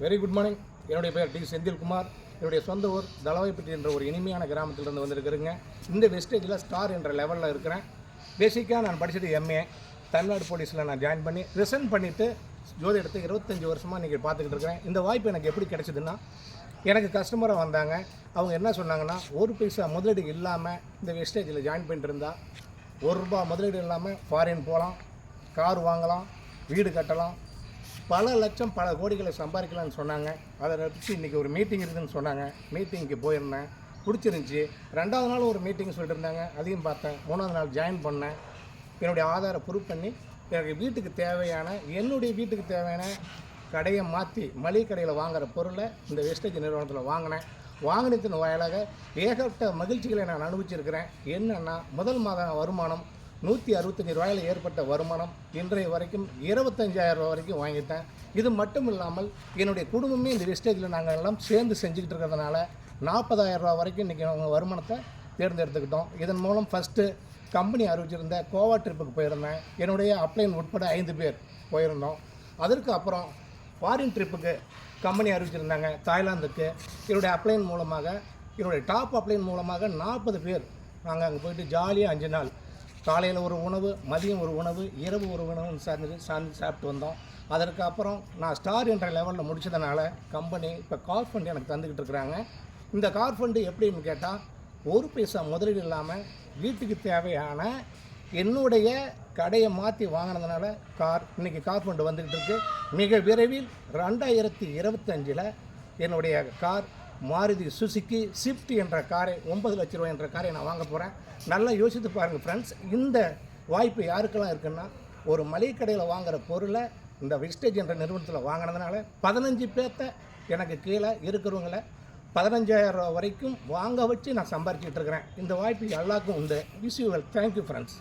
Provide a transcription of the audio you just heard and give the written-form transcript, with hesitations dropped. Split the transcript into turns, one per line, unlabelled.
Very good morning. என்னுடைய பேர் D Senthilkumar. என்னுடைய சொந்த ஊர் தளவாய்ப்பட்டி என்ற ஒரு இனிமையான கிராமத்திலிருந்து வந்திருக்கிறேங்க. இந்த வெஸ்டேஜில் ஸ்டார் என்ற லெவலில் இருக்கிறேன். பேசிக்காக நான் படித்தது எம்ஏ. தமிழ்நாடு போலீஸில் நான் ஜாயின் பண்ணி ரிசைன் பண்ணிவிட்டு ஜோதிடத்தை 25 வருஷமாக நீங்கள் பார்த்துக்கிட்டு இருக்கிறேன். இந்த வாய்ப்பு எனக்கு எப்படி கிடைச்சிதுன்னா, எனக்கு கஸ்டமராக வந்தாங்க. அவங்க என்ன சொன்னாங்கன்னா, ஒரு பைசா முதலீடு இல்லாமல் இந்த வெஸ்டேஜில் ஜாயின் பண்ணிட்டு இருந்தால் ₹1 முதலீடு இல்லாமல் ஃபாரின் போகலாம், கார் வாங்கலாம், வீடு கட்டலாம், பல லட்சம் பல கோடிகளை சம்பாதிக்கலாம்னு சொன்னாங்க. அதை வச்சு இன்றைக்கி ஒரு மீட்டிங் இருக்குதுன்னு சொன்னாங்க. மீட்டிங்க்கு போயிருந்தேன், பிடிச்சிருந்துச்சி. 2வது நாள் ஒரு மீட்டிங் சொல்லிட்டு இருந்தாங்க, அதையும் பார்த்தேன். 3வது நாள் ஜாயின் பண்ணேன். என்னுடைய ஆதாரை ப்ரூவ் பண்ணி எனக்கு வீட்டுக்கு தேவையான என்னுடைய வீட்டுக்கு தேவையான கடையை மாற்றி மளிகை கடையில் வாங்குகிற பொருளை இந்த வெஸ்டேஜ் நிறுவனத்தில் வாங்கினத்தின் வாயிலாக ஏகப்பட்ட மகிழ்ச்சிகளை நான் அனுபவிச்சிருக்கிறேன். என்னென்னா, முதல் மாத வருமானம் ₹165 ஏற்பட்ட வருமானம் இன்றைய வரைக்கும் ₹25,000 வரைக்கும் வாங்கிட்டேன். இது மட்டும் இல்லாமல் என்னுடைய குடும்பமே இந்த வெஸ்டேஜில் நாங்கள் எல்லாம் சேர்ந்து செஞ்சுக்கிட்டு இருக்கிறதுனால ₹40,000 வரைக்கும் இன்றைக்கி அவங்க வருமானத்தை தேர்ந்தெடுத்துக்கிட்டோம். இதன் மூலம் ஃபஸ்ட்டு கம்பெனி அறிவிச்சிருந்த கோவா ட்ரிப்புக்கு போயிருந்தேன். என்னுடைய அப்ளைன் உட்பட 5 பேர் போயிருந்தோம். அதற்கு அப்புறம் ஃபாரின் ட்ரிப்புக்கு கம்பெனி அறிவிச்சிருந்தாங்க தாய்லாந்துக்கு. என்னுடைய அப்ளைன் மூலமாக, என்னுடைய டாப் அப்ளைன் மூலமாக 40 பேர் நாங்கள் அங்கே போயிட்டு ஜாலியாக 5 நாள் காலையில் ஒரு உணவு, மதியம் ஒரு உணவு, இரவு ஒரு உணவு சாப்பிட்டு வந்தோம். அதற்கு அப்புறம் நான் ஸ்டார் என்ற லெவலில் முடித்ததுனால கம்பெனி இப்போ கார் ஃபண்டு எனக்கு தந்துக்கிட்டு இருக்கிறாங்க. இந்த கார் ஃபண்டு எப்படின்னு கேட்டால், ஒரு பைசா முதலீடு இல்லாமல் வீட்டுக்கு தேவையான என்னுடைய கடையை மாற்றி வாங்கினதுனால இன்றைக்கி கார் ஃபண்டு வந்துக்கிட்டு இருக்குது. மிக விரைவில் 2025 என்னுடைய கார் மாருதி சுசுக்கி ஸ்விஃப்ட் என்ற காரை, 9 லட்ச ரூபாய் என்ற காரை நான் வாங்க போகிறேன். நல்லா யோசித்து பாருங்கள் ஃப்ரெண்ட்ஸ். இந்த வாய்ப்பு யாருக்கெல்லாம் இருக்குன்னா, ஒரு மளிகை கடையில் வாங்குகிற பொருளை இந்த வெஸ்டேஜ் என்ற நிறுவனத்தில் வாங்கினதுனால 15 பேர்த்த எனக்கு கீழே இருக்கிறவங்கள ₹15,000 வரைக்கும் வாங்க வச்சு நான் சம்பாரிச்சிட்டு இருக்கிறேன். இந்த வாய்ப்பு எல்லாருக்கும் உண்டு. Wish you well. Thank you friends.